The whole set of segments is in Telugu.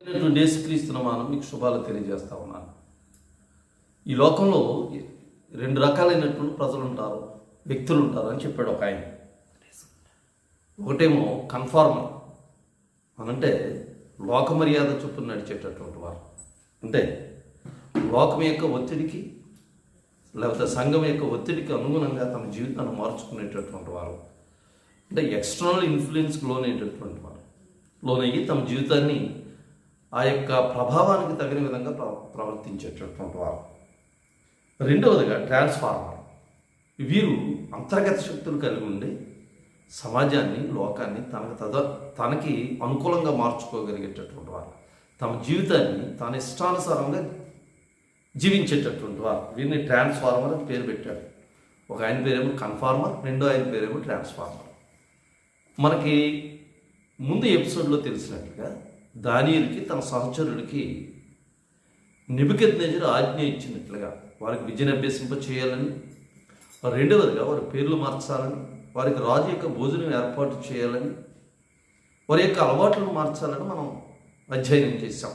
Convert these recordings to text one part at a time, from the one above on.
యేసుక్రీస్తునామమున మీకు శుభాలు తెలియజేస్తా ఉన్నాను. ఈ లోకంలో రెండు రకాలైనటువంటి ప్రజలు ఉంటారు, వ్యక్తులు ఉంటారు అని చెప్పాడు ఒక ఆయన. ఒకటేమో కన్ఫార్మర్, అనంటే లోక మర్యాద చొప్పున నడిచేటటువంటి వారు, అంటే లోకం యొక్క ఒత్తిడికి లేకపోతే సంఘం యొక్క ఒత్తిడికి అనుగుణంగా తమ జీవితాన్ని మార్చుకునేటటువంటి వారు, అంటే ఎక్స్టర్నల్ ఇన్ఫ్లుయెన్స్కి లోనయ్యేటటువంటి వారు, లోనయ్యి తమ జీవితాన్ని ఆ యొక్క ప్రభావానికి తగిన విధంగా ప్రవర్తించేటటువంటి వారు. రెండవదిగా ట్రాన్స్ఫార్మర్. వీరు అంతర్గత శక్తులు కలిగి ఉండి సమాజాన్ని, లోకాన్ని తనకి అనుకూలంగా మార్చుకోగలిగేటటువంటి వారు, తమ జీవితాన్ని తాను ఇష్టానుసారంగా జీవించేటటువంటి వారు. వీరిని ట్రాన్స్ఫార్మర్ అని పేరు పెట్టాడు. ఒక ఆయన పేరేమో కన్ఫార్మర్, రెండో ఆయన పేరేమో ట్రాన్స్ఫార్మర్. మనకి ముందు ఎపిసోడ్లో తెలిసినట్లుగా దానియేలుకి తన సహచరుడికి నెబుకద్నెజరు ఆజ్ఞ ఇచ్చినట్లుగా వారికి విద్యను అభ్యసింప చేయాలని, రెండవదిగా వారి పేర్లు మార్చాలని, వారికి రాజు యొక్క భోజనం ఏర్పాటు చేయాలని, వారి యొక్క అలవాట్లను మార్చాలని మనం అధ్యయనం చేశాం.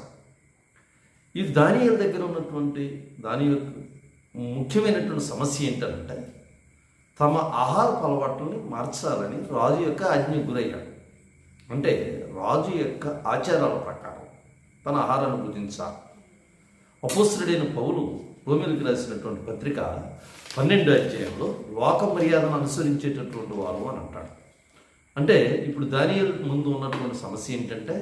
ఇది దానియేలు దగ్గర ఉన్నటువంటి దాని యొక్క ముఖ్యమైనటువంటి సమస్య ఏంటంటే తమ ఆహారపు అలవాట్లని మార్చాలని రాజు యొక్క ఆజ్ఞకు గురయ్యాడు. అంటే రాజు యొక్క ఆచారాల ప్రకారం తన ఆహారాన్ని భుజించాలి. అపోస్తలుడైన పౌలు రోమీయులకు రాసినటువంటి పత్రిక 12వ అధ్యాయంలో లోక మర్యాదను అనుసరించేటటువంటి వారు అని అంటాడు. అంటే ఇప్పుడు దానియేలు ముందు ఉన్నటువంటి సమస్య ఏంటంటే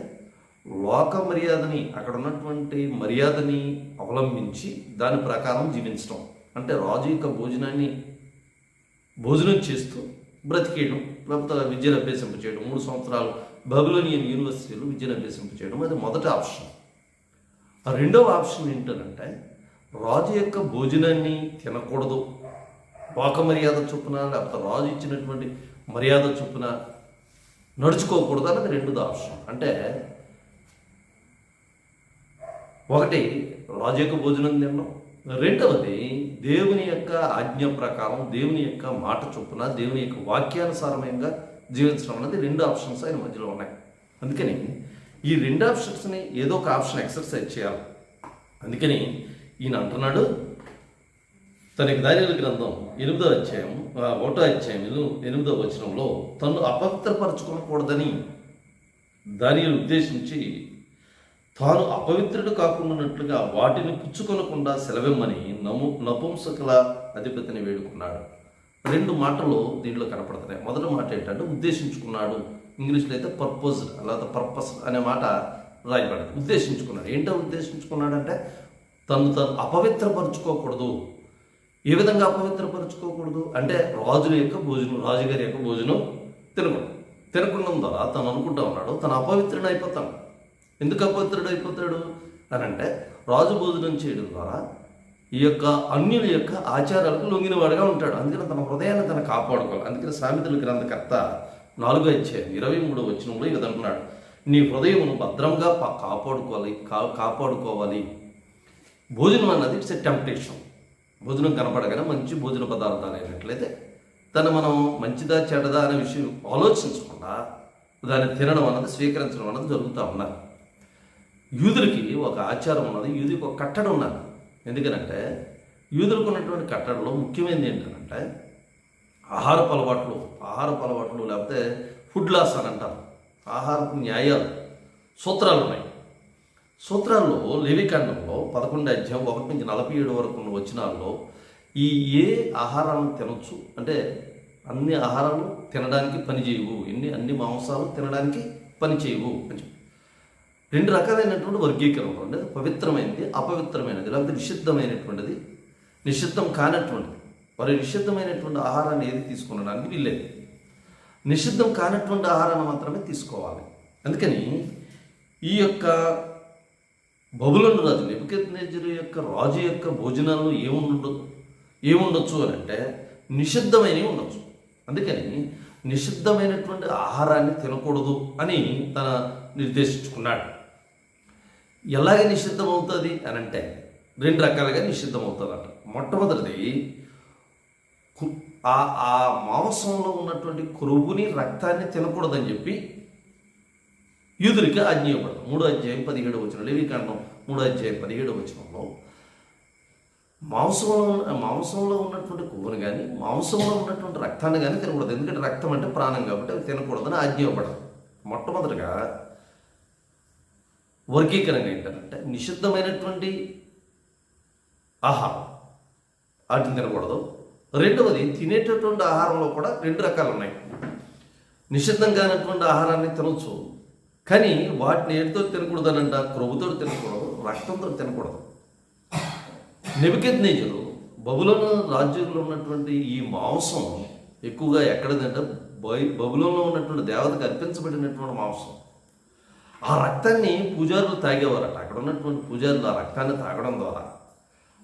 లోక మర్యాదని, అక్కడ ఉన్నటువంటి మర్యాదని అవలంబించి దాని ప్రకారం జీవించడం, అంటే రాజు యొక్క భోజనం చేస్తూ బ్రతికేయడం, లేకపోతే విద్యను అభ్యసింప చేయడం. 3 సంవత్సరాలు బబులోనియన్ యూనివర్సిటీలో విద్యను అభ్యసింప చేయడం, అది మొదటి ఆప్షన్. ఆ రెండవ ఆప్షన్ ఏంటంటే రాజు యొక్క భోజనాన్ని తినకూడదు, లోక మర్యాద చొప్పున లేకపోతే రాజు ఇచ్చినటువంటి మర్యాద చొప్పున నడుచుకోకూడదు అన్నది రెండోది ఆప్షన్. అంటే ఒకటి రాజు యొక్క భోజనం తినడం, రెండవది దేవుని యొక్క ఆజ్ఞ ప్రకారం, దేవుని యొక్క మాట చొప్పున, దేవుని యొక్క వాక్యానుసారమంగా జీవించడం అనేది రెండు ఆప్షన్స్ ఆయన మధ్యలో ఉన్నాయి. అందుకని ఈ రెండు ఆప్షన్స్ని ఏదో ఒక ఆప్షన్ ఎక్సర్సైజ్ చేయాలి. అందుకని ఈయన అంటున్నాడు తనకి దానియేలు గ్రంథం 8వ అధ్యాయం 1వ అధ్యాయం 8వ వచనంలో తను అపవిత్రపరచుకోకూడదని దానియేలు ఉద్దేశించి తాను అపవిత్రుడు కాకుండానట్లుగా వాటిని పుచ్చుకొనకుండా సెలవిమ్మని నపుంసకుల అధిపతిని వేడుకున్నాడు. 2 మాటలు దీంట్లో కనపడుతున్నాయి. మొదటి మాట ఏంటంటే ఉద్దేశించుకున్నాడు, ఇంగ్లీష్లో అయితే పర్పోజ్ లేదా పర్పస్ అనే మాట రాయబడింది. ఉద్దేశించుకున్నాడు. ఏంటో ఉద్దేశించుకున్నాడంటే తను అపవిత్రపరచుకోకూడదు. ఏ విధంగా అపవిత్రపరచుకోకూడదు అంటే రాజుగారి యొక్క భోజనం తినకుండా ద్వారా తను అనుకుంటా ఉన్నాడు తను అపవిత్రుడు అయిపోతాడు. ఎందుకు అపవిత్రుడు అయిపోతాడు అని అంటే రాజు భోజనం చేయడం ద్వారా ఈ యొక్క అన్యుల యొక్క ఆచారాలకు లొంగినవాడుగా ఉంటాడు. అందుకని తన హృదయాన్ని తను కాపాడుకోవాలి. అందుకని సామెతల గ్రంథకర్త 4వ అధ్యాయం 23వ వచనంలో ఈ విధంగా అంటున్నాడు, నీ హృదయమును భద్రంగా కాపాడుకోవాలి. భోజనం అన్నది ఇట్స్ ఎ టెంప్టేషన్. భోజనం కనపడగానే మంచి భోజన పదార్థాలు అయినట్లయితే మనం మంచిదా చెడ్డదా అనే విషయం ఆలోచించకుండా దాన్ని తినడం అన్నది, స్వీకరించడం అన్నది జరుగుతూ ఉన్నది. యూదులకి ఒక ఆచారం ఉన్నది, యూదులకు ఒక కట్టడ ఉన్నది. ఎందుకనంటే యూదులకు ఉన్నటువంటి కట్టడలో ముఖ్యమైనది ఏంటంటే ఆహారపు అలవాట్లు లేకపోతే ఫుడ్ లాస్ అని అంటారు. ఆహారపు న్యాయాలు, సూత్రాలు ఉన్నాయి. సూత్రాల్లో లేవికాండంలో 11వ అధ్యాయం 1 నుంచి 47 వరకు ఉన్న వచనాల్లో ఏ ఆహారాలను తినొచ్చు అంటే అన్ని ఆహారాలు తినడానికి పని చేయవు, అన్ని మాంసాలు తినడానికి పని చేయవు అని చెప్పి 2 రకాలైనటువంటి వర్గీకరణ ఉండేది. పవిత్రమైనది, అపవిత్రమైనది, లేకపోతే నిషిద్ధమైనటువంటిది, నిషిద్ధం కానటువంటిది. వారి నిషిద్ధమైనటువంటి ఆహారాన్ని ఏది తీసుకునడానికి వీల్లేదు, నిషిద్ధం కానటువంటి ఆహారాన్ని మాత్రమే తీసుకోవాలి. అందుకని ఈ యొక్క బబులోను రాజు నెబుకద్నెజరు యొక్క రాజు యొక్క భోజనాల్లో ఏముండొచ్చు అని అంటే నిషిద్ధమైనవి ఉండొచ్చు. అందుకని నిషిద్ధమైనటువంటి ఆహారాన్ని తినకూడదు అని తన నిర్దేశించుకున్నాడు. ఎలాగ నిషిద్ధం అవుతుంది అని అంటే 2 రకాలుగా నిషిద్ధం అవుతుందట. మొట్టమొదటిది ఆ మాంసంలో ఉన్నటువంటి కొవ్వుని, రక్తాన్ని తినకూడదని చెప్పి యూదులకి ఆజ్ఞ ఇవ్వబడదు. 3:17 లేవికాండం 3:17 మాంసంలో ఉన్నటువంటి కొవ్వును కానీ మాంసంలో ఉన్నటువంటి రక్తాన్ని కానీ తినకూడదు. ఎందుకంటే రక్తం అంటే ప్రాణం కాబట్టి అవి తినకూడదని ఆజ్ఞ ఇవ్వబడదు. మొట్టమొదటిగా వర్గీకరణ ఏంటంటే నిషిద్ధమైనటువంటి ఆహారం వాటిని తినకూడదు. రెండవది తినేటటువంటి ఆహారంలో కూడా 2 రకాలు ఉన్నాయి. నిషిద్ధం కానటువంటి ఆహారాన్ని తినవచ్చు, కానీ వాటిని ఏటితో తినకూడదు అనంట, క్రొవ్వుతో తినకూడదు, రక్తంతో తినకూడదు. నెబుకద్నెజరు బబులోను రాజ్యంలో ఉన్నటువంటి ఈ మాంసం ఎక్కువగా ఎక్కడదంటే బబులోన్లో ఉన్నటువంటి దేవతకు అర్పించబడినటువంటి మాంసం. ఆ రక్తాన్ని పూజారులు తాగేవారట. అక్కడ ఉన్నటువంటి పూజారులు ఆ రక్తాన్ని తాగడం ద్వారా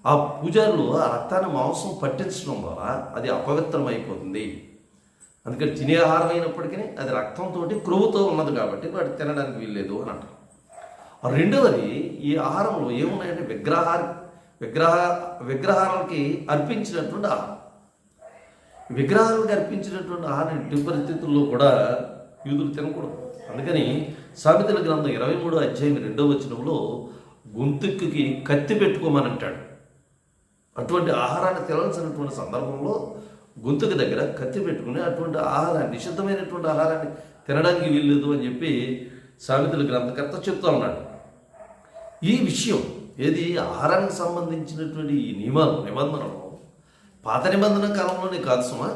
ఆ పూజారులు ఆ రక్తాన్ని మాంసం పట్టించడం ద్వారా అది అపవిత్రమైపోతుంది. అందుకని తినే ఆహారం అయినప్పటికీ అది రక్తంతో క్రొవ్వుతో ఉన్నది కాబట్టి వాటి తినడానికి వీల్లేదు అని అంటారు. రెండవది ఈ ఆహారంలో ఏమున్నాయంటే విగ్రహాలకి అర్పించినటువంటి ఆహారం. విగ్రహాలకు అర్పించినటువంటి ఆహారం ఎట్టి పరిస్థితుల్లో కూడా యూదులు తినకూడదు. అందుకని సామెతల గ్రంథం 23:2 గొంతుక్కి కత్తి పెట్టుకోమని అంటాడు. అటువంటి ఆహారాన్ని తినాల్సినటువంటి సందర్భంలో గొంతుకు దగ్గర కత్తి పెట్టుకుని అటువంటి ఆహారాన్ని, నిషిద్ధమైనటువంటి ఆహారాన్ని తినడానికి వీల్లేదు అని చెప్పి సామెతల గ్రంథకర్త చెప్తా ఉన్నాడు. ఈ విషయం ఏది ఆహారానికి సంబంధించినటువంటి ఈ నిబంధనలు పాత నిబంధన కాలంలోనే కాదు సుమా,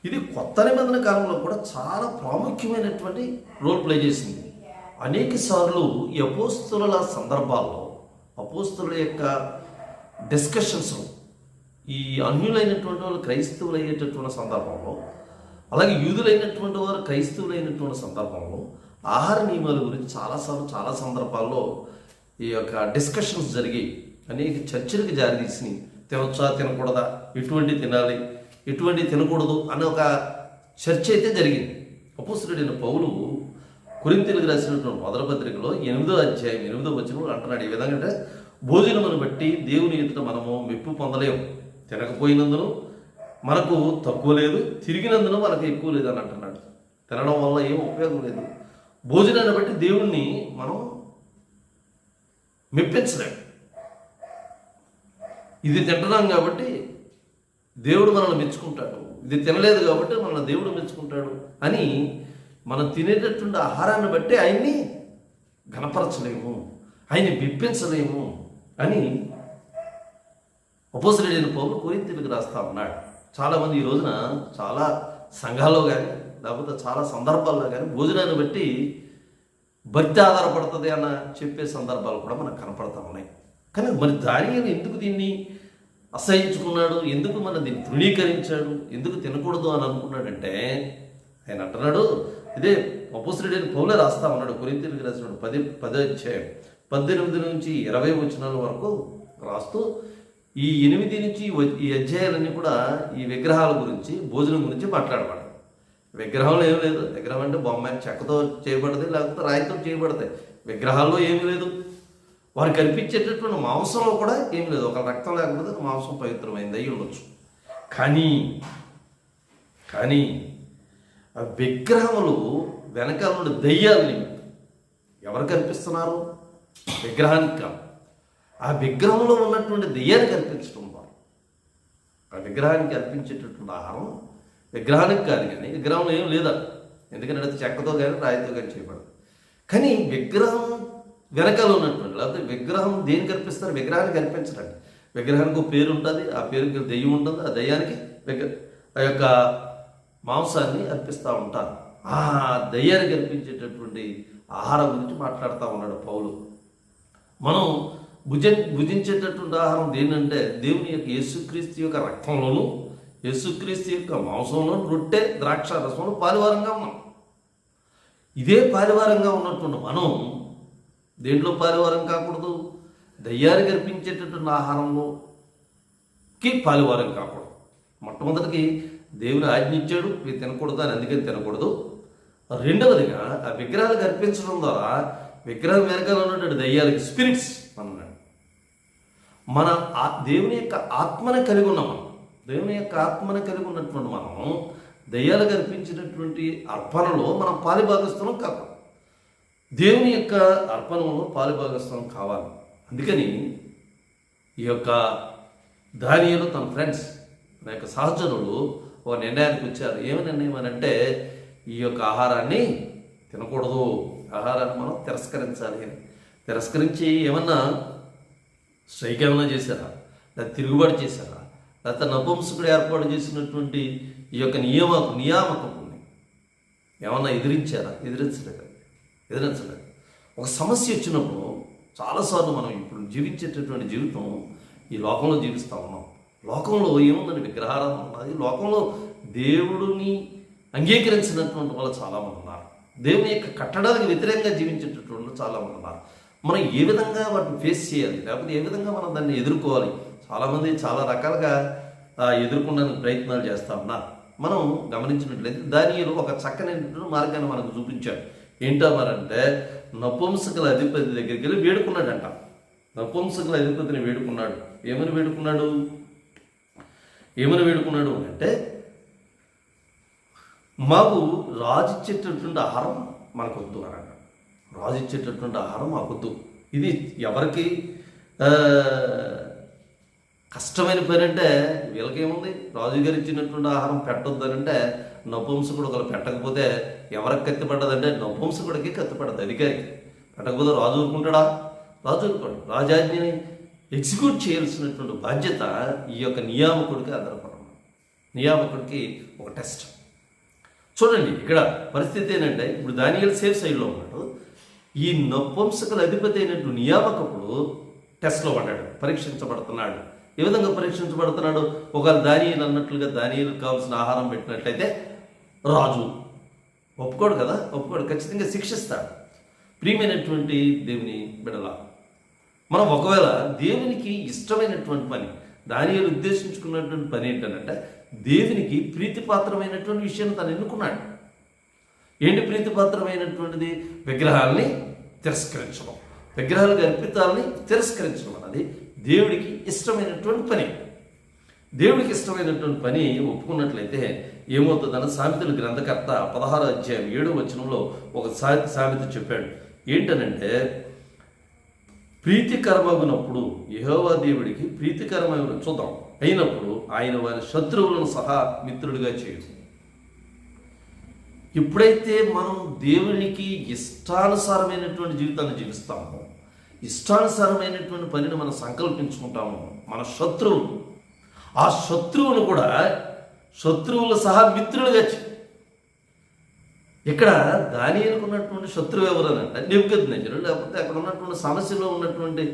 ఇది కొత్త నిబంధన కాలంలో కూడా చాలా ప్రాముఖ్యమైనటువంటి రోల్ ప్లే చేసింది. అనేక సార్లు ఈ అపోస్తుల సందర్భాల్లో అపోస్తుల యొక్క డిస్కషన్స్ ఈ అన్యులైనటువంటి వాళ్ళు క్రైస్తవులు అయ్యేటటువంటి సందర్భంలో, అలాగే యూదులైనటువంటి వారు క్రైస్తవులు అయినటువంటి సందర్భంలో ఆహార నియమాల గురించి చాలా సందర్భాల్లో ఈ యొక్క డిస్కషన్స్ జరిగి అనేక చర్చలకు జారితీసి తినొచ్చా తినకూడదా, ఎటువంటి తినాలి ఎటువంటి తినకూడదు అనే ఒక చర్చ అయితే జరిగింది. అపోస్తలుడైన పౌలు కొరింథీయులకు రాసినటువంటి మొదటి పత్రికలో 8:8 అంటున్నాడు ఈ విధంగా, అంటే భోజనమును బట్టి దేవుని ఎదుట మనము మెప్పు పొందలేము, తినకపోయినందును మనకు తక్కువ లేదు, తిరిగినందును మనకు ఎక్కువ లేదు అని అంటున్నాడు. తినడం వల్ల ఏం ఉపయోగం లేదు. భోజనాన్ని బట్టి దేవుణ్ణి మనం మెప్పించలేము. ఇది తింటున్నాం కాబట్టి దేవుడు మనల్ని మెచ్చుకుంటాడు, ఇది తినలేదు కాబట్టి మనల్ని దేవుడు మెచ్చుకుంటాడు అని మనం తినేటటువంటి ఆహారాన్ని బట్టి ఆయన్ని ఘనపరచలేము, ఆయన్ని మెప్పించలేము అని అపోస్తలుడైన పౌలు కొరింథీయులకు రాస్తా ఉన్నాడు. చాలామంది ఈ రోజున చాలా సంఘాల్లో కానీ లేకపోతే చాలా సందర్భాల్లో కానీ భోజనాన్ని బట్టి భక్తి ఆధారపడుతుంది అన్న చెప్పే సందర్భాలు కూడా మనకు కనపడతా ఉన్నాయి. కానీ మరి దానిని ఎందుకు దీన్ని అసహించుకున్నాడు, ఎందుకు మన దీన్ని తృణీకరించాడు, ఎందుకు తినకూడదు అని అనుకున్నాడంటే ఆయన అంటున్నాడు, ఇదే అపోస్తలుడైన పౌలే రాస్తా ఉన్నాడు. కొరింథీయులకు రాసిన 18 వరకు రాస్తూ ఈ 8 నుంచి ఈ అధ్యాయాలన్నీ కూడా ఈ విగ్రహాల గురించి, భోజనం గురించి మాట్లాడబడ్డాయి. విగ్రహంలో ఏం లేదు. విగ్రహం అంటే బొమ్మ చెక్కతో చేయబడతాయి, లేకపోతే రాయితో చేయబడతాయి. విగ్రహాల్లో ఏమీ లేదు. వారికి కనిపించేటటువంటి మాంసంలో కూడా ఏం లేదు. ఒక రక్తం లేకపోతే మాంసం పవిత్రమైంది అయి ఉండొచ్చు. కానీ ఆ విగ్రహములు వెనకాల నుండి దయ్యాలని ఎవరు కనిపిస్తున్నారు? విగ్రహానికి కాదు, ఆ విగ్రహంలో ఉన్నటువంటి దెయ్యాన్ని కల్పించడం ద్వారా ఆ విగ్రహానికి అర్పించేటటువంటి ఆహారం విగ్రహానికి కాదు, కానీ విగ్రహంలో ఏం లేదా. ఎందుకంటే అది చెక్కతో కానీ రాయితో కానీ చేయబడదు. కానీ విగ్రహం వెనకాల ఉన్నటువంటి, లేకపోతే విగ్రహం దేనికి కల్పిస్తారు? విగ్రహానికి కల్పించరండి. విగ్రహానికి ఒక పేరు ఉంటుంది, ఆ పేరుకి దెయ్యం ఉంటుంది, ఆ దెయ్యానికి ఆ యొక్క మాంసాన్ని అర్పిస్తూ ఉంటారు. ఆ దయ్యాన్ని కల్పించేటటువంటి ఆహారం గురించి మాట్లాడుతూ ఉన్నాడు పౌలు. మనం భుజించేటటువంటి ఆహారం దేనంటే దేవుని యొక్క యేసుక్రీస్తు యొక్క రక్తంలోను యేసుక్రీస్తు యొక్క మాంసంలో రొట్టె ద్రాక్ష రసంలో పాలువారంగా ఉన్నాం. ఇదే పాలువారంగా ఉన్నటువంటి మనం దేంట్లో పాలువారం కాకూడదు? దయ్యానికి అర్పించేటటువంటి ఆహారంలోకి పాలువారం కాకూడదు. మొట్టమొదటికి దేవుని ఆజ్ఞించాడు ఇది తినకూడదు అని, అందుకని తినకూడదు. రెండవదిగా ఆ విగ్రహాలకు అర్పించడం ద్వారా విగ్రహం వెనకాల ఉన్నటువంటి దయ్యాలకి స్పిరిట్స్ అన్నాడు. మన దేవుని యొక్క ఆత్మని కలిగి ఉన్నాం. మనం దేవుని యొక్క ఆత్మని కలిగి ఉన్నటువంటి మనం దయ్యాలకు అర్పించినటువంటి అర్పణలో మనం పాలిభాగస్తున్నాం కాదు. దేవుని యొక్క అర్పణలో పాలుభాగస్వామ్యం కావాలి. అందుకని ఈ యొక్క దానియేలు తన ఫ్రెండ్స్ తన యొక్క సహచరులు ఒక నిర్ణయానికి వచ్చారు. ఏమి నిర్ణయం అని అంటే, ఈ యొక్క ఆహారాన్ని తినకూడదు, ఆహారాన్ని మనం తిరస్కరించాలి అని. తిరస్కరించి ఏమన్నా స్ట్రైక్ ఏమైనా చేశారా, లేదా తిరుగుబాటు చేశారా, లేకపోతే నపుంసకుడు ఏర్పాటు చేసినటువంటి ఈ యొక్క నియామకముని ఏమన్నా ఎదిరించారా? ఎదిరించలేదు. ఒక సమస్య వచ్చినప్పుడు చాలాసార్లు మనం ఇప్పుడు జీవించేటటువంటి జీవితం ఈ లోకంలో జీవిస్తూ ఉన్నాం. లోకంలో ఏముందండి? విగ్రహారాధన ఉన్నది. లోకంలో దేవుడిని అంగీకరించినటువంటి వాళ్ళు చాలామంది ఉన్నారు. దేవుని యొక్క కట్టడానికి వ్యతిరేకంగా జీవించేటటువంటి చాలామంది ఉన్నారు. మనం ఏ విధంగా వాటిని ఫేస్ చేయాలి, లేకపోతే ఏ విధంగా మనం దాన్ని ఎదుర్కోవాలి? చాలామంది చాలా రకాలుగా ఎదుర్కొనడానికి ప్రయత్నాలు చేస్తూ ఉన్నారు. మనం గమనించినట్లయితే దానియేలు ఒక చక్కని మార్గాన్ని మనకు చూపించాడు. ఏంటో మరంటే, నపుంసకుల అధిపతి దగ్గరికి వెళ్ళి వేడుకున్నాడంట. నపుంసకుల అధిపతిని వేడుకున్నాడు. ఏమని వేడుకున్నాడు అంటే, మాకు రాజు ఇచ్చేటటువంటి ఆహారం మనకు వద్దు అన్నాడు. రాజు ఇచ్చేటటువంటి ఆహారం మాకొద్దు. ఇది ఎవరికి కష్టమైన పని అంటే, వీళ్ళకేముంది? రాజుగారు ఇచ్చినటువంటి ఆహారం పెట్టొద్దు అని అంటే, నపుంసకుడు ఒకరు పెట్టకపోతే ఎవరికి కత్తిపడ్డదంటే నపుంసకుడికి కత్తిపడ్డది, అధికారికి. పెట్టకపోతే రాజు ఊరుకుంటాడా? రాజు ఊరుకోండి. రాజాజ్ఞని ఎగ్జిక్యూట్ చేయాల్సినటువంటి బాధ్యత ఈ యొక్క నియామకుడికి ఆధారపడడం. నియామకుడికి ఒక టెస్ట్. చూడండి, ఇక్కడ పరిస్థితి ఏంటంటే, ఇప్పుడు దానియేలు సేఫ్ సైడ్లో ఉన్నాడు. ఈ నపుంసకుల అధిపతి అయినటువంటి నియామకుడు టెస్ట్లో పడ్డాడు, పరీక్షించబడుతున్నాడు. ఏ విధంగా పరీక్షించబడుతున్నాడు? ఒకవేళ దానియేలు అన్నట్లుగా దానియేలుకు కావాల్సిన ఆహారం పెట్టినట్లయితే రాజు ఒప్పుకోడు కదా, ఒప్పుకోడు, ఖచ్చితంగా శిక్షిస్తాడు. ప్రియమైనటువంటి దేవుని బిడ్డల, మనం ఒకవేళ దేవునికి ఇష్టమైనటువంటి పని, దానియేలు ఉద్దేశించుకున్నటువంటి పని ఏంటంటే, దేవునికి ప్రీతిపాత్రమైనటువంటి విషయాన్ని తను ఎన్నుకున్నాడు. ఏంటి ప్రీతిపాత్రమైనటువంటిది? విగ్రహాలని తిరస్కరించడం, విగ్రహాలకు అర్పితాలని తిరస్కరించడం అన్నది దేవుడికి ఇష్టమైనటువంటి పని. దేవుడికి ఇష్టమైనటువంటి పని ఒప్పుకున్నట్లయితే ఏమవుతుందన్న సామెతల గ్రంథకర్త 16వ అధ్యాయం 7వ వచనంలో ఒక సామెత చెప్పాడు. ఏంటనంటే, ప్రీతికరమగినప్పుడు యెహోవా దేవుడికి ప్రీతికరమైన చూద్దాం అయినప్పుడు ఆయన వారి శత్రువులను సహా మిత్రుడిగా చేయదు. ఎప్పుడైతే మనం దేవునికి ఇష్టానుసారమైనటువంటి జీవితాన్ని జీవిస్తామో, ఇష్టానుసారమైనటువంటి పనిని మనం సంకల్పించుకుంటామో, మన శత్రువులు, ఆ శత్రువును కూడా శత్రువులు సహా మిత్రులుగా ఇక్కడ దానియేలుకు ఉన్నటువంటి శత్రువు ఎవరనంటే నెబుకద్నెజరు, లేకపోతే అక్కడ ఉన్నటువంటి సమస్యలో ఉన్నటువంటి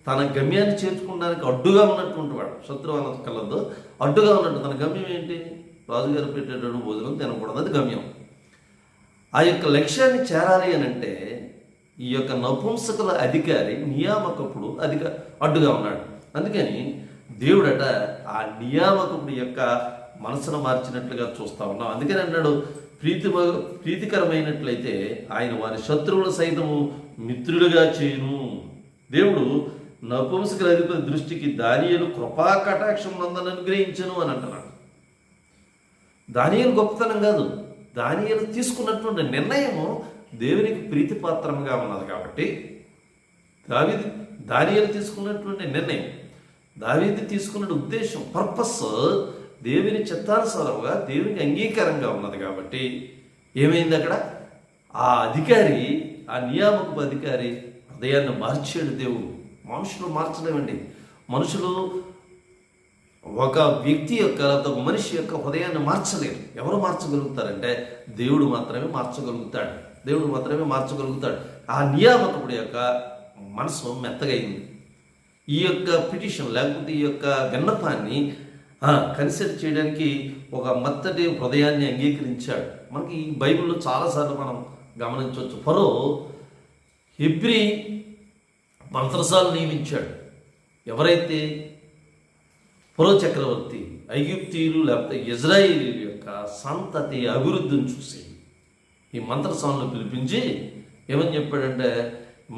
తన గమ్యాన్ని చేర్చుకోవడానికి అడ్డుగా ఉన్నటువంటి వాడు. శత్రువు అన్న కలదు అడ్డుగా ఉన్నట్టు తన గమ్యం ఏంటి? రాజుగారు పెట్టేటప్పుడు భోజనం తినకూడదు, అది గమ్యం. ఆ యొక్క లక్ష్యాన్ని చేరాలి అని అంటే ఈ యొక్క నపుంసకుల అధికారి నియామకప్పుడు అడ్డుగా ఉన్నాడు. అందుకని దేవుడట ఆ నియామకుడి యొక్క మనసును మార్చినట్లుగా చూస్తూ ఉన్నాం. అందుకని అన్నాడు, ప్రీతికరమైనట్లయితే ఆయన వారి శత్రువుల సైతము మిత్రులుగా చేయును. దేవుడు నపుంసకుల అధిపతి దృష్టికి దానియేలు కృపా కటాక్షం నందని అనుగ్రహించను అని అంటున్నాడు. దానియేలు గొప్పతనం కాదు, దానియేలు తీసుకున్నటువంటి నిర్ణయము దేవునికి ప్రీతిపాత్రంగా ఉన్నది. కాబట్టి దానియేలు తీసుకున్నటువంటి నిర్ణయం, దావీదు తీసుకున్న ఉద్దేశం, పర్పస్ దేవుని చిత్తానుసారంగా దేవునికి అంగీకారంగా ఉన్నది. కాబట్టి ఏమైంది అక్కడ? ఆ అధికారి, ఆ నియామకపు అధికారి హృదయాన్ని మార్చాడు దేవుడు. మనుషులు మార్చలేమండి. మనుషులు ఒక వ్యక్తి యొక్క, ఒక మనిషి యొక్క హృదయాన్ని మార్చలేరు. ఎవరు మార్చగలుగుతారంటే దేవుడు మాత్రమే మార్చగలుగుతాడు. దేవుడు మాత్రమే మార్చగలుగుతాడు. ఆ నియామకుడి యొక్క మనసు మెత్తగైంది. ఈ యొక్క పిటిషన్ లేకపోతే ఈ యొక్క విన్నపాన్ని కన్సిడర్ చేయడానికి ఒక మెత్తటి హృదయాన్ని అంగీకరించాడు. మనకి ఈ బైబిల్లో చాలాసార్లు మనం గమనించవచ్చు. ఫరో హెబ్రీ మంత్రసాలు నియమించాడు. ఎవరైతే ఫరో చక్రవర్తి ఐగుప్తీయులు లేకపోతే ఇజ్రాయేలీల యొక్క సంతతి అభివృద్ధిని చూసి ఈ మంత్రసాలను పిలిపించి ఏమని చెప్పాడంటే,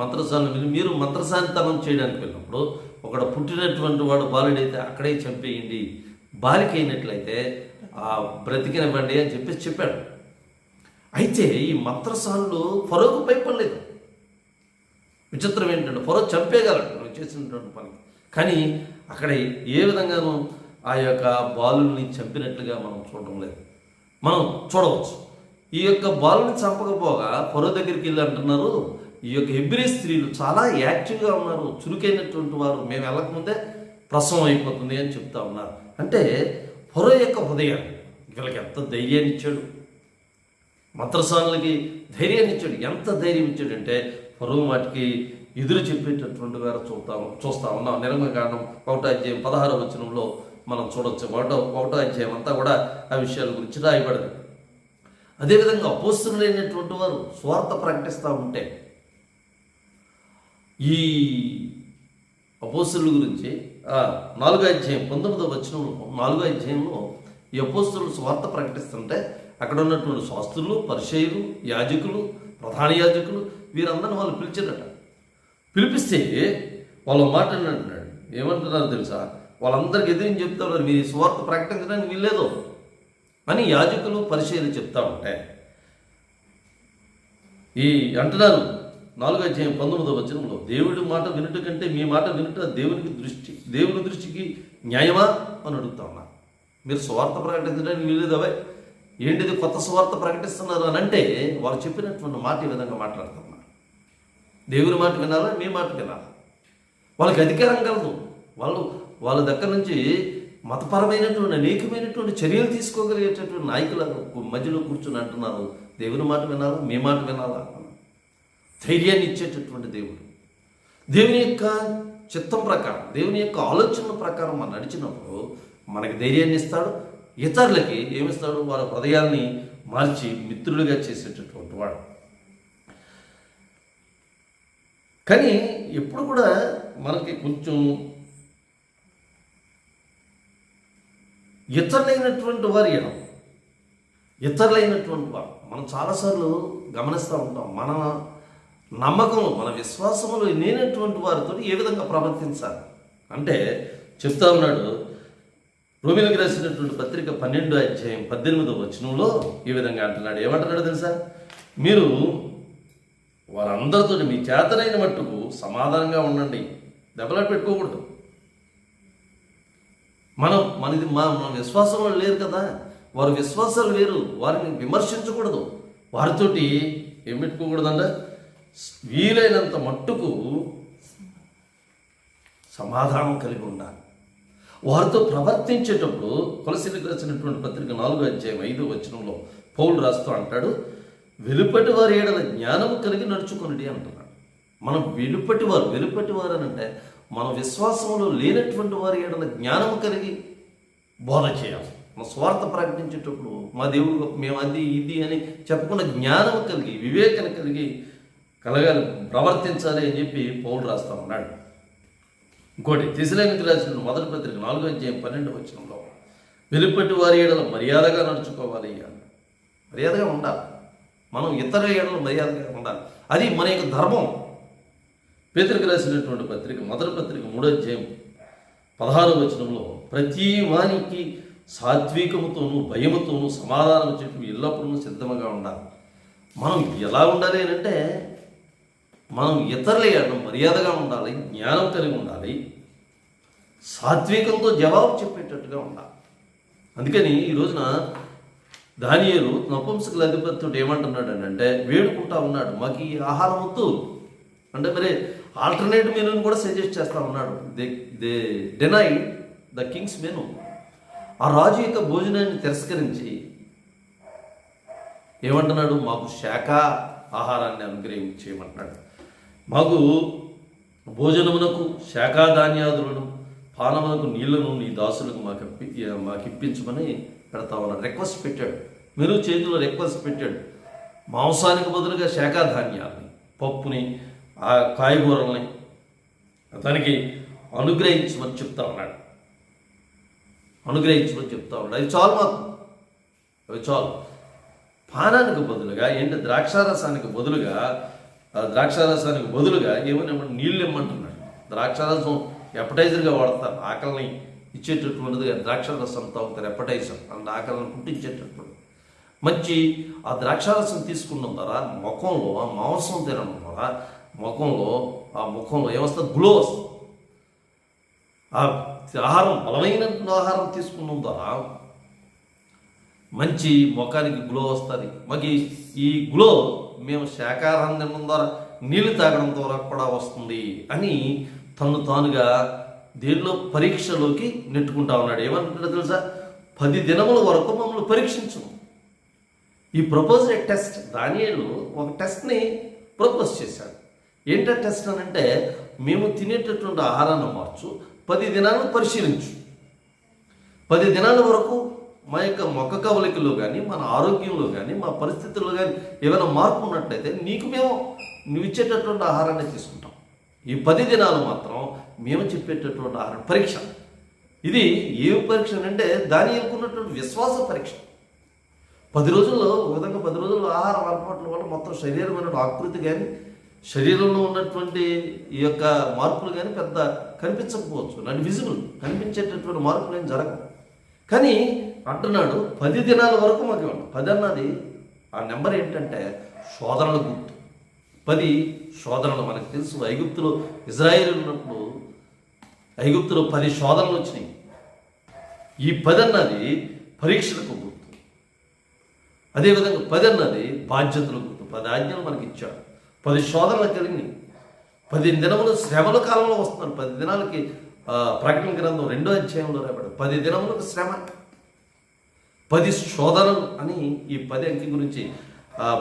మంత్రసాలను మీరు మంత్రసానితనం చేయడానికి వెళ్ళినప్పుడు ఒకడు పుట్టినటువంటి వాడు బాలుడైతే అక్కడే చంపేయండి, బాలిక అయినట్లయితే బ్రతికినవ్వండి అని చెప్పాడు. అయితే ఈ మంత్రసానులు ఫరోకు భయపడలేదు. విచిత్రం ఏంటంటే ఫరో చంపేయగలడు నువ్వు చేసినటువంటి పని, కానీ అక్కడ ఏ విధంగానూ ఆ యొక్క బాలుల్ని చంపినట్లుగా మనం చూడడం లేదు. మనం చూడవచ్చు ఈ యొక్క బాలుని చంపకపోగా ఫరో దగ్గరికి వెళ్ళి అంటున్నారు, ఈ యొక్క హెబ్రీ స్త్రీలు చాలా యాక్టివ్గా ఉన్నారు, చురుకైనటువంటి వారు, మేము వెళ్ళకముందే ప్రసవం అయిపోతుంది అని చెప్తా ఉన్నారు. అంటే ఫరో యొక్క హృదయాన్ని వీళ్ళకి ఎంత ధైర్యాన్ని ఇచ్చాడు, మంత్రసానులకి ధైర్యాన్ని ఇచ్చాడు. ఎంత ధైర్యం ఇచ్చాడంటే ఫరో వాటికి ఎదురు చెప్పేటటువంటి వారు చూస్తా ఉన్నాం. నిర్గమకాండం 1వ అధ్యాయం 16వ వచనంలో మనం చూడవచ్చు. 1వ అధ్యాయం అంతా కూడా ఆ విషయాల గురించి రాయబడింది. అదేవిధంగా అపోస్తలులైనటువంటి వారు స్వార్థ ప్రకటిస్తూ ఉంటే ఈ అపోస్తలుల గురించి 4వ అధ్యాయం 19వ వచనంలో 4వ అధ్యాయంలో ఈ అపోస్తలులు స్వార్థ ప్రకటిస్తుంటే అక్కడ ఉన్నటువంటి శాస్త్రులు, పరిసయ్యులు, యాజకులు, ప్రధాన యాజకులు వీరందరిని వాళ్ళు పిలిచారట. పిలిపిస్తే వాళ్ళ మాట అంటున్నాడు, ఏమంటున్నారు తెలుసా, వాళ్ళందరికీ ఎదురు చెప్తారు, మీరు ఈ స్వార్థ ప్రకటించడానికి వీల్లేదు అని యాజకులు, పరిసయ్యులు చెప్తా ఉంటే ఈ అంటున్నారు 4వ అధ్యాయం 19వ వచనంలో, దేవుడి మాట వినుట కంటే మీ మాట వినుట దేవుని దృష్టికి న్యాయమా అని అడుగుతా ఉన్నా. మీరు స్వార్థ ప్రకటించడానికి వీలేదవే, ఏంటిది కొత్త స్వార్థ ప్రకటిస్తున్నారు అని అంటే వాళ్ళు చెప్పినటువంటి మాట ఈ విధంగా మాట్లాడుతున్నారు. దేవుని మాట వినాలా, మీ మాట వినాలా? వాళ్ళకి అధికారం కలదు. వాళ్ళ దగ్గర నుంచి మతపరమైనటువంటి అనేకమైనటువంటి చర్యలు తీసుకోగలిగేటటువంటి నాయకుల మధ్యలో కూర్చొని అంటున్నారు, దేవుని మాట వినాలా, మీ మాట వినాలా? ధైర్యాన్ని ఇచ్చేటటువంటి దేవుడు, దేవుని యొక్క చిత్తం ప్రకారం, దేవుని యొక్క ఆలోచనల ప్రకారం మనం నడిచినప్పుడు మనకి ధైర్యాన్ని ఇస్తాడు. ఇతరులకి ఏమిస్తాడు, వాళ్ళ హృదయాల్ని మార్చి మిత్రులుగా చేసేటటువంటి వాడు. కానీ ఎప్పుడు కూడా మనకి కొంచెం ఇతరులైనటువంటి వారు మనం చాలాసార్లు గమనిస్తూ ఉంటాం. మన నమ్మకము, మన విశ్వాసములు లేనటువంటి వారితో ఏ విధంగా ప్రవర్తించాలి అంటే చెప్తా ఉన్నాడు. రోమీయులకు రాసినటువంటి పత్రిక 12వ అధ్యాయం 18వ వచనంలో ఈ విధంగా అంటున్నాడు. ఏమంటున్నాడు తెలుసా, మీరు వారందరితో మీ చేతనైన మట్టుకు సమాధానంగా ఉండండి, దెబ్బలాట పెట్టుకోకూడదు. మన విశ్వాసంలో లేరు కదా, వారి విశ్వాసాలు వేరు, వారిని విమర్శించకూడదు, వారితోటి ఏం పెట్టుకోకూడదంటే వీలైనంత మట్టుకు సమాధానం కలిగి ఉండాలి. వారితో ప్రవర్తించేటప్పుడు కొలసీలకు రాసినటువంటి పత్రిక 4వ అధ్యాయం 5వ వచనంలో పౌలు రాస్తూ అంటాడు, వెలుపటి వారి ఏడల జ్ఞానము కలిగి నడుచుకుని అంటున్నాడు. మనం వెలుపటి వారు అని అంటే మన విశ్వాసంలో లేనటువంటి వారి ఏడల జ్ఞానము కలిగి బోధ చేయాలి. మన స్వార్థ ప్రకటించేటప్పుడు మా దేవుడు మేము అది ఇది అని చెప్పకుండా జ్ఞానం కలిగి, వివేకం కలిగి కలగాలి, ప్రవర్తించాలి అని చెప్పి పౌలు రాస్తా ఉన్నాడు. ఇంకోటి తెస్సలోనికీయులకు రాసిన మొదటి పత్రిక 4వ అధ్యాయం 12వ వచనంలో వెలుపటి వారి ఏడల మర్యాదగా నడుచుకోవాలి అన్న. మర్యాదగా ఉండాలి, మనం ఇతరుల ఏడల మర్యాదగా ఉండాలి, అది మన యొక్క ధర్మం. పేతురుకు రాసినటువంటి పత్రిక మొదటి పత్రిక 3వ అధ్యాయం 16వ వచనంలో ప్రతి వానికి సాత్వికముతోనూ భయముతోనూ సమాధానం చెప్పి ఎల్లప్పుడూ సిద్ధంగా ఉండాలి. మనం ఎలా ఉండాలి అని అంటే మనం ఇతరుల ఏడల మర్యాదగా ఉండాలి, జ్ఞానం కలిగి ఉండాలి, సాత్వికంతో జవాబు చెప్పేటట్టుగా ఉండాలి. అందుకని ఈ రోజున దానియేలు నపుంసకుల అధిపతితో ఏమంటున్నాడు అని అంటే వేడుకుంటా ఉన్నాడు, మాకు ఈ ఆహారం వద్దు అంటే మరి ఆల్టర్నేట్ మెనూని కూడా సజెస్ట్ చేస్తూ ఉన్నాడు. They denied the Kings menu. ఆ రాజు యొక్క భోజనాన్ని తిరస్కరించి ఏమంటున్నాడు, మాకు శాఖ ఆహారాన్ని అనుగ్రహించేయమంటున్నాడు. మాకు భోజనమునకు శాఖాధాన్యాదులను, పానమునకు నీళ్లను నీ దాసులకు మాకు ఇప్పించమని పెడతా ఉన్నాడు. రిక్వెస్ట్ పెట్టాడు, మీరు చేతిలో రిక్వెస్ట్ పెట్టాడు. మాంసానికి బదులుగా శాఖాధాన్యాలని, పప్పుని, ఆ కాయగూరల్ని అతనికి అనుగ్రహించమని చెప్తా ఉన్నాడు. అవి చాలు మాకు, అవి చాలు. పానానికి బదులుగా ఏంటి, ద్రాక్షారసానికి బదులుగా ఏమన్నా నీళ్ళు ఇమ్మంటున్నాడు. ద్రాక్షారసం ఎపటైజర్గా వాడతారు, ఆకలిని ఇచ్చేటటువంటిది. ద్రాక్షారసం తాగుతారు ఎపటైజర్, అండ్ ఆకలిని పుట్టించేటటువంటి మంచి ఆ ద్రాక్షారసం తీసుకున్న ద్వారా ముఖంలో ఆ మాంసం తినడం ద్వారా ఆ ముఖంలో ఏమొస్తుంది? గ్లో వస్తుంది. ఆ బలమైన ఆహారం తీసుకున్న ద్వారా మంచి ముఖానికి గ్లో వస్తుంది. మాకు ఈ గ్లో మేము శాకాహారం తినడం ద్వారా, నీళ్లు తాగడం ద్వారా కూడా వస్తుంది అని తను తానుగా దేనిలో పరీక్షలోకి నెట్టుకుంటా ఉన్నాడు. ఏమంటున్నాడో తెలుసా? 10 దినముల వరకు మమ్మల్ని పరీక్షించము. ఈ ప్రపోజ్ ఏ టెస్ట్. దానియేలు ఒక టెస్ట్ని ప్రపోజ్ చేశాడు. ఏంటో టెస్ట్ అని అంటే, మేము తినేటటువంటి ఆహారాన్ని మార్చు, 10 దినాలను పరిశీలించు. 10 దినాల వరకు మా యొక్క మొక్క కవలికలో కానీ, మన ఆరోగ్యంలో కానీ, మా పరిస్థితుల్లో కానీ ఏమైనా మార్పు ఉన్నట్లయితే నువ్వు ఇచ్చేటటువంటి ఆహారాన్ని తీసుకుంటాం. ఈ 10 దినాలు మాత్రం మేము చెప్పేటటువంటి ఆహారం పరీక్ష. ఇది ఏ పరీక్ష అంటే దానియేలుకున్నటువంటి విశ్వాస పరీక్ష. 10 రోజుల్లో ఒక విధంగా 10 రోజుల్లో ఆహార అలవాట్ల వల్ల మొత్తం శరీరమైన ఆకృతి కానీ, శరీరంలో ఉన్నటువంటి ఈ యొక్క మార్పులు కానీ పెద్ద కనిపించకపోవచ్చు. నాట్ విజిబుల్, కనిపించేటటువంటి మార్పులు ఏం జరగవు. కానీ అంటున్నాడు 10 దినాల వరకు మాకు ఇవ్వండి. 10 అన్నది ఆ నెంబర్ ఏంటంటే శోధనల గుర్తు. 10 శోధనలు. మనకు తెలుసు ఐగుప్తులో ఇజ్రాయేల్ ఉన్నప్పుడు ఐగుప్తులో 10 శోధనలు వచ్చినాయి. ఈ 10 అన్నది పరీక్షలకు గుర్తు. అదేవిధంగా 10 అన్నది బాధ్యతల గుర్తు. 10 ఆజ్ఞలు మనకి ఇచ్చాడు. 10 శోధనలు కలిగినాయి. 10 దినములు శ్రమల కాలంలో వస్తున్నారు. 10 దినాలకి ప్రకటన గ్రంథం 2వ అధ్యాయంలో రాబడి 10 దినములకు శ్రమ, 10 శోధనలు అని ఈ 10 అంకె గురించి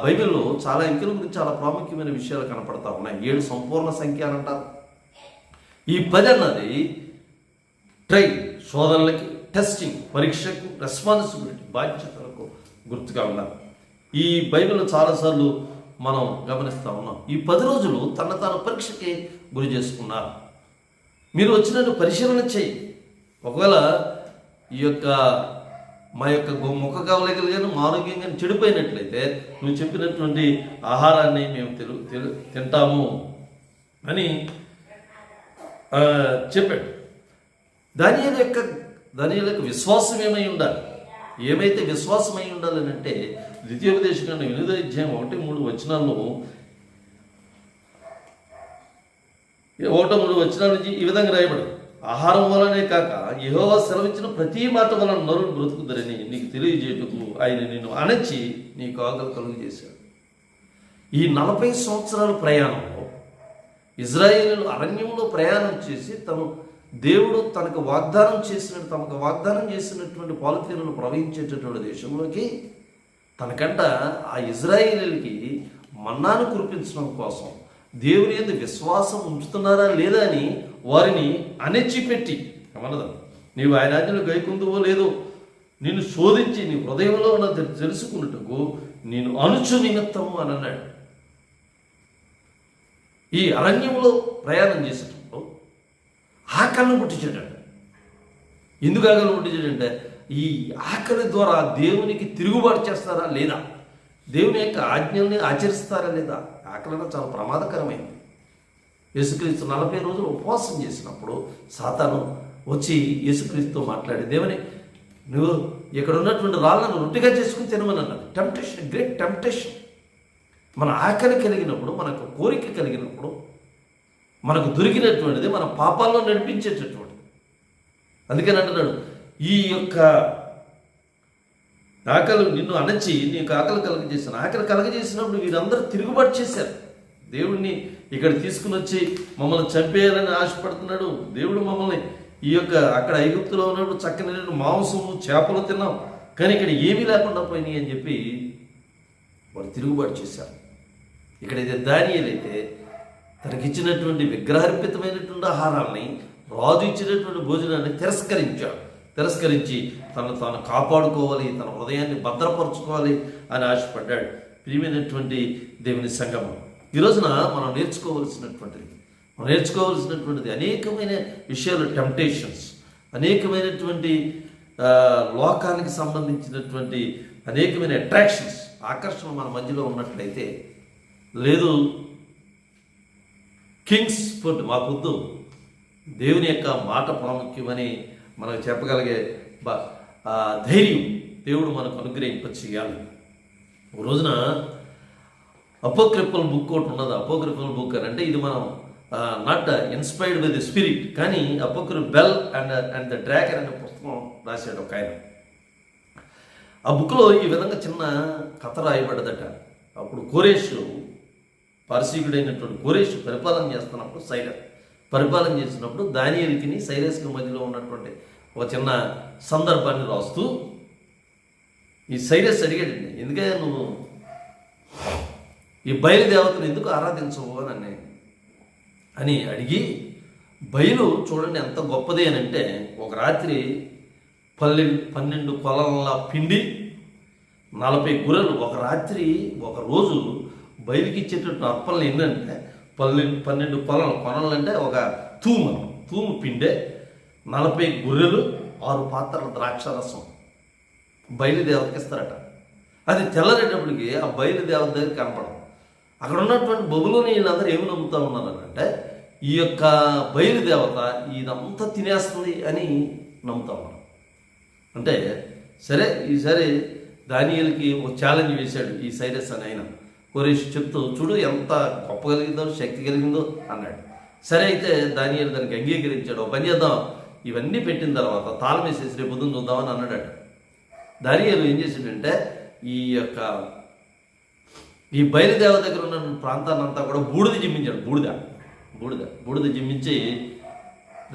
బైబిల్లో చాలా అంకెల గురించి చాలా ప్రాముఖ్యమైన విషయాలు కనపడతా ఉన్నాయి. 7 సంపూర్ణ సంఖ్య అని అంటారు. ఈ 10 అన్నది ట్రైన్, శోధనలకి, టెస్టింగ్, పరీక్షకు, రెస్పాన్సిబిలిటీ, బాధ్యతలకు గుర్తుగా ఉన్నారు. ఈ బైబిల్లో చాలాసార్లు మనం గమనిస్తూ ఉన్నాం. ఈ 10 రోజులు తాను పరీక్షకి గురి చేసుకున్నారు. మీరు వచ్చినట్టు పరిశీలన చేయి. ఒకవేళ ఈ యొక్క మా యొక్క ముఖ కవలికలు కానీ, మా ఆరోగ్యం కానీ చెడిపోయినట్లయితే నువ్వు చెప్పినటువంటి ఆహారాన్ని మేము తింటాము అని చెప్పాడు. దానియేలు యొక్క విశ్వాసం ఏమై ఉండాలి? ఏమైతే విశ్వాసమై ఉండాలని అంటే ద్వితీయోపదేశకాండం 8వ అధ్యాయం 1-3 వచనాల్లో 1-3 వచనాల నుంచి ఈ విధంగా రాయబడి, ఆహారం వలనే కాక యెహోవా సెలవిచ్చిన ప్రతి మాట వలన నరులు బ్రతుకుదరని నీకు తెలియజేయటకు ఆయన నిన్ను అణచి నీకు ఆకలి కలుగు చేశాడు. ఈ 40 సంవత్సరాల ప్రయాణంలో ఇజ్రాయేలీయులు అరణ్యంలో ప్రయాణం చేసి దేవుడు తమకు వాగ్దానం చేసినటువంటి పాలతీరులు ప్రవహించేటటువంటి దేశంలోకి తనకంట ఆ ఇజ్రాయేలీలకి మన్నాను కురిపించడం కోసం దేవుని యందు విశ్వాసం ఉంచుతున్నారా లేదా అని వారిని అణచిపెట్టి, ఏమన్నదా, నీవు ఆయన ఆజ్ఞలు గైకొందువో లేదో నిన్ను శోధించి నీ హృదయంలో ఉన్నది తెలుసుకున్నట్టుకు నేను అణుచు నిమిత్తము అని అన్నాడు. ఈ అరణ్యంలో ప్రయాణం చేసేటప్పుడు ఆకలిని పుట్టించాడంట. ఎందుకు ఆకలిని పుట్టించాడంటే ఈ ఆకలి ద్వారా దేవునికి తిరుగుబాటు చేస్తారా లేదా, దేవుని యొక్క ఆజ్ఞల్ని ఆచరిస్తారా లేదా. ఆకలి చాలా ప్రమాదకరమైంది. యేసుక్రీస్తు 40 రోజులు ఉపవాసం చేసినప్పుడు సాతాను వచ్చి యేసుక్రీస్తుతో మాట్లాడి, దేవుని నువ్వు ఇక్కడ ఉన్నటువంటి రాళ్ళను రొట్టెగా చేసుకుని తినమని అన్నది. Temptation, great temptation. మన ఆకలి కలిగినప్పుడు, మనకు కోరిక కలిగినప్పుడు, మనకు దొరికినటువంటిది మన పాపాల్లో నడిపించేటటువంటిది. అందుకని అంటున్నాడు, ఈ యొక్క ఆకలి నిన్ను అణచి నీకు ఆకలి కలగజేసిన, ఆకలి కలగజేసినప్పుడు వీరందరూ తిరుగుబాటు చేశారు. దేవుడిని ఇక్కడ తీసుకుని వచ్చి మమ్మల్ని చంపేయాలని ఆశపడుతున్నాడు. దేవుడు మమ్మల్ని ఈ యొక్క అక్కడ ఐగుప్తులో ఉన్నప్పుడు చక్కని మాంసము చేపలు తిన్నాం, కానీ ఇక్కడ ఏమీ లేకుండా పోయినాయి అని చెప్పి వారు తిరుగుబాటు చేశారు. ఇక్కడైతే దానియేలైతే తనకిచ్చినటువంటి విగ్రహార్పితమైనటువంటి ఆహారాన్ని, రాజు ఇచ్చినటువంటి భోజనాన్ని తిరస్కరించి తాను కాపాడుకోవాలి, తన హృదయాన్ని భద్రపరచుకోవాలి అని ఆశపడ్డాడు. ప్రియమైనటువంటి దేవుని సంగమం, ఈ రోజున మనం నేర్చుకోవాల్సినటువంటిది అనేకమైన విషయాలు, టెంప్టేషన్స్, అనేకమైనటువంటి లోకానికి సంబంధించినటువంటి అనేకమైన అట్రాక్షన్స్, ఆకర్షణ మన మధ్యలో ఉన్నట్లయితే, లేదు కింగ్స్ ఫుడ్ మాకొద్దు, దేవుని యొక్క మాట ప్రాముఖ్యమని మనకు చెప్పగలిగే ధైర్యం దేవుడు మనకు అనుగ్రహింపచేయాలి. ఒక రోజున అపోక్రిఫల్ బుక్ ఒకటి ఉన్నది. అపోక్రిఫల్ బుక్ అని అంటే ఇది మనం not inspired with the spirit, కానీ బెల్ అండ్ ద డ్రాగన్ అనే పుస్తకం రాశాడు ఒక ఆయన. ఆ బుక్లో ఈ విధంగా చిన్న కథ రాయబడ్డదట. అప్పుడు కోరేషు, పారసీకుడైనటువంటి కోరేషు పరిపాలన చేస్తున్నప్పుడు దానియేలుకి సైరస్కి మధ్యలో ఉన్నటువంటి ఒక చిన్న సందర్భాన్ని రాస్తూ ఈ సైరస్ అడిగాడండి, ఎందుకే నువ్వు ఈ బయలుదేవతను ఎందుకు ఆరాధించవు అని అడిగి, బయలు చూడండి ఎంత గొప్పది అని అంటే, ఒక రాత్రి 12 కొలల పిండి 40 గుర్రెలు, ఒక రోజు బయలుకి ఇచ్చేటటువంటి అర్పణలు ఏంటంటే 12 కొలలు అంటే ఒక తూము పిండే, 40 గొర్రెలు, 6 పాత్రల ద్రాక్షారసం బయలుదేవతకి ఇస్తారట. అది తెల్లరేటప్పటికి ఆ బయలుదేవత దగ్గర కనపడదు. అక్కడ ఉన్నటువంటి బబులోని వీళ్ళందరూ ఏమి నమ్ముతూ ఉన్నారంటే, ఈ యొక్క బయలుదేవత ఇదంతా తినేస్తుంది అని నమ్ముతా ఉన్నారు. అంటే సరే, ఈసారి దానియేలుకి ఒక ఛాలెంజ్ వేశాడు ఈ సైరస్ అని ఆయన. కోరేషు చెప్తూ, చూడు ఎంత గొప్ప కలిగిందో, శక్తి కలిగిందో అన్నాడు. సరే అయితే దానియేలు దానికి అంగీకరించాడు. ఒక పని చేద్దాం, ఇవన్నీ పెట్టిన తర్వాత తాళం వేసేసి రేపు పొద్దున్న చూద్దామని అన్నాడట. దానియేలు ఏం చేసిండంటే, ఈ బయలుదేవ దగ్గర ఉన్న ప్రాంతాన్ని అంతా కూడా బూడిద జిమ్మించాడు. బూడిద జిమ్మించి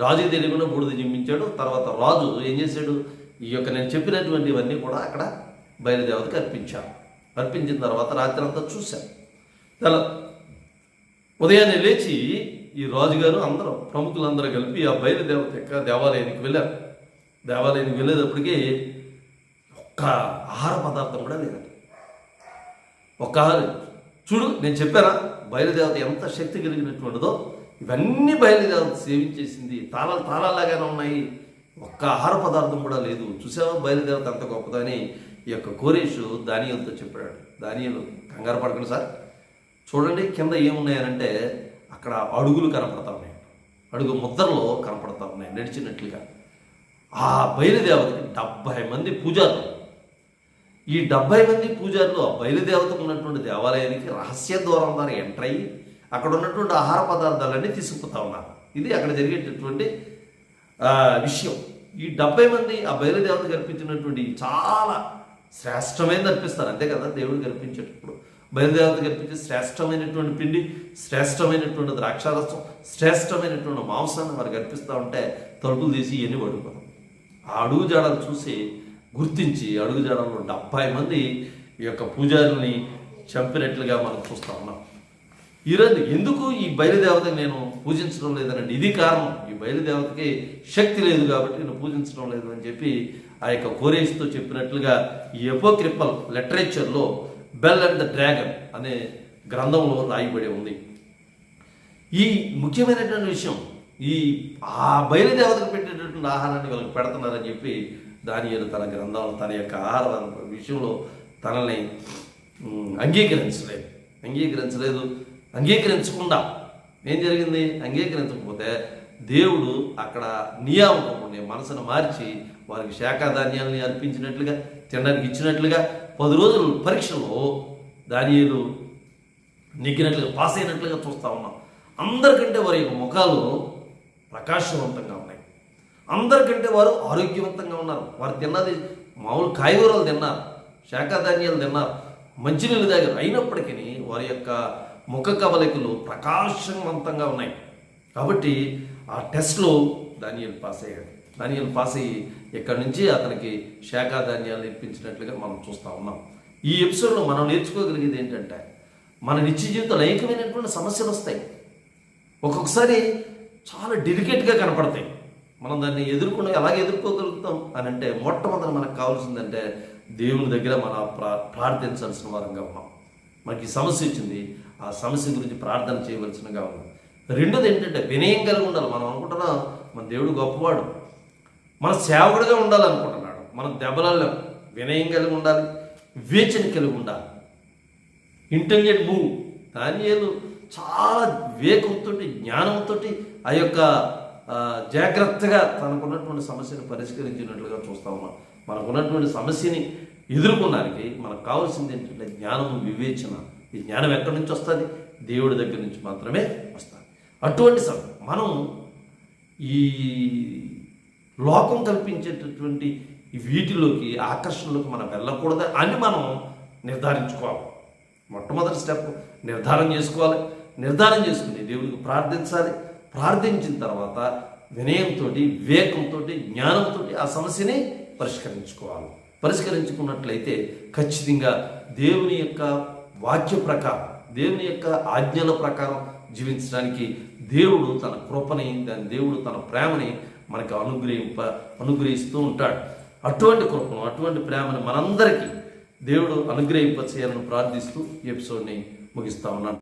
రాజుకి తెలియకుండా బూడిద జిమ్మించాడు. తర్వాత రాజు ఏం చేశాడు, నేను చెప్పినటువంటి ఇవన్నీ కూడా అక్కడ బయలుదేవతకి అర్పించిన తర్వాత రాత్రి అంతా చూశాను. ఉదయాన్నే లేచి ఈ రాజుగారు అందరూ ప్రముఖులందరూ కలిపి ఆ బయలుదేవత యొక్క దేవాలయానికి వెళ్ళేటప్పటికీ ఒక్క ఆహార పదార్థం కూడా లేదండి. చూడు, నేను చెప్పానా బయలుదేవత ఎంత శక్తి కలిగినటువంటిదో. ఇవన్నీ బయలుదేవత సేవించేసింది, తాళాలాగానే ఉన్నాయి, ఒక్క ఆహార పదార్థం కూడా లేదు. చూసావా బయలుదేవత అంత గొప్పదని ఈ యొక్క కోరేషు దానియేలుతో చెప్పాడు. దానియేలు, కంగారు పడకండి సార్, చూడండి కింద ఏమున్నాయనంటే అక్కడ అడుగులు కనపడతా ఉన్నాయి, అడుగు ముద్రలో కనపడతా ఉన్నాయి నడిచినట్లుగా. ఆ బయలుదేవతకి 70 మంది పూజారులు. ఈ 70 మంది పూజారులు ఆ బయలుదేవతకు ఉన్నటువంటి దేవాలయానికి రహస్య ద్వారం ద్వారా ఎంటర్ అయ్యి అక్కడ ఉన్నటువంటి ఆహార పదార్థాలన్నీ తీసుకుపోతా ఉన్నారు. ఇది అక్కడ జరిగేటటువంటి విషయం. ఈ 70 మంది ఆ బయలుదేవతకు అర్పించినటువంటి చాలా శ్రేష్టమైనది అర్పిస్తారు, అంతే కదా. దేవుడికి అర్పించేటప్పుడు బయలుదేవతకు అర్పించే శ్రేష్టమైనటువంటి పిండి, శ్రేష్టమైనటువంటి ద్రాక్షారసం, శ్రేష్టమైనటువంటి మాంసాన్ని వారికి అర్పిస్తూ ఉంటే తలుపులు తీసి ఎన్ని పడుకోవడం. ఆ అడుగు జాడలు చూసి గుర్తించి అడుగు జాడల్లో 70 మంది ఈ యొక్క పూజారుల్ని చంపినట్లుగా మనం చూస్తూ ఉన్నాం. ఈరోజు ఎందుకు ఈ బయలుదేవతకి నేను పూజించడం లేదనండి, ఇది కారణం. ఈ బయలుదేవతకి శక్తి లేదు కాబట్టి నేను పూజించడం లేదు అని చెప్పి ఆ యొక్క కోరేషుతో చెప్పినట్లుగా ఈ అపోక్రిఫల్ లిటరేచర్లో బెల్ అండ్ ద డ్రాగన్ అనే గ్రంథంలో రాయబడి ఉంది. ఈ ముఖ్యమైనటువంటి విషయం, ఆ బయలుదేవతకు పెట్టేటటువంటి ఆహారాన్ని వాళ్ళకి పెడుతున్నారని చెప్పి దానియేలు తన గ్రంథంలో తన యొక్క ఆహార విషయంలో తనని అంగీకరించకుండా ఏం జరిగింది, అంగీకరించకపోతే దేవుడు అక్కడ నియామకం మనసును మార్చి వారికి శాఖాధాన్యాలని అర్పించినట్లుగా, తినడానికి ఇచ్చినట్లుగా 10 రోజుల పరీక్షలో దానియేలు నెగ్గినట్లుగా, పాస్ అయినట్లుగా చూస్తూ ఉన్నాం. అందరికంటే వారి యొక్క ముఖాలు ప్రకాశవంతంగా ఉన్నాయి, అందరికంటే వారు ఆరోగ్యవంతంగా ఉన్నారు. వారు తిన్నది మామూలు కాయగూరలు తిన్నారు, శాఖాధాన్యాలు తిన్నారు, మంచినీళ్ళు తాగారు. అయినప్పటికీ వారి యొక్క ముఖ కవలికలు ప్రకాశవంతంగా ఉన్నాయి. కాబట్టి ఆ టెస్ట్లో దానియేలు పాస్ అయ్యాడు. దానియేలు పాస్ అయ్యి ఇక్కడి నుంచి అతనికి శాఖాధాన్యాలు ఇప్పించినట్లుగా మనం చూస్తూ ఉన్నాం. ఈ ఎపిసోడ్లో మనం నేర్చుకోగలిగేది ఏంటంటే, మన నిత్య జీవితంలో అనేకమైనటువంటి సమస్యలు వస్తాయి. ఒక్కొక్కసారి చాలా డెలికేట్గా కనపడతాయి. మనం దాన్ని ఎలాగ ఎదుర్కోగలుగుతాం అని అంటే, మొట్టమొదటి మనకు కావాల్సిందంటే దేవుని దగ్గర మనం ప్రార్థించాల్సిన వారంగా ఉన్నాం. మనకి సమస్య వచ్చింది, ఆ సమస్య గురించి ప్రార్థన చేయవలసినగా ఉన్నాం. రెండోది ఏంటంటే వినయం కలిగి ఉండాలి. మనం అనుకుంటున్నాం మన దేవుడు గొప్పవాడు, మన సేవకుడిగా ఉండాలనుకుంటున్నాడు. మనం దెబ్బలలో వినయం కలిగి ఉండాలి, వివేచన కలిగి ఉండాలి, ఇంటెలిజెంట్ మూవ్. దానియేలు చాలా వివేకంతో, జ్ఞానంతో ఆ యొక్క జాగ్రత్తగా తనకున్నటువంటి సమస్యను పరిష్కరించినట్లుగా చూస్తూ ఉన్నాం. మనకున్నటువంటి సమస్యని ఎదుర్కొనడానికి మనకు కావాల్సింది ఏంటంటే జ్ఞానము, వివేచన. ఈ జ్ఞానం ఎక్కడి నుంచి వస్తుంది? దేవుడి దగ్గర నుంచి మాత్రమే వస్తుంది. అటువంటి సమయం మనం ఈ లోకం కల్పించేటటువంటి వీటిలోకి ఆకర్షణలోకి మనం వెళ్ళకూడదు అని మనం నిర్ధారించుకోవాలి. మొట్టమొదటి స్టెప్ నిర్ధారణ చేసుకోవాలి. నిర్ధారణ చేసుకుని దేవుడికి ప్రార్థించాలి. ప్రార్థించిన తర్వాత వినయంతో, వివేకంతో, జ్ఞానంతో ఆ సమస్యని పరిష్కరించుకోవాలి. పరిష్కరించుకున్నట్లయితే ఖచ్చితంగా దేవుని యొక్క వాక్య ప్రకారం, దేవుని యొక్క ఆజ్ఞల ప్రకారం జీవించడానికి దేవుడు తన కృపని, దేవుడు తన ప్రేమని మనకు అనుగ్రహిస్తూ ఉంటాడు. అటువంటి కృపను, అటువంటి ప్రేమను మనందరికీ దేవుడు అనుగ్రహింప చేయాలని ప్రార్థిస్తూ ఈ ఎపిసోడ్ని ముగిస్తా ఉన్నాను.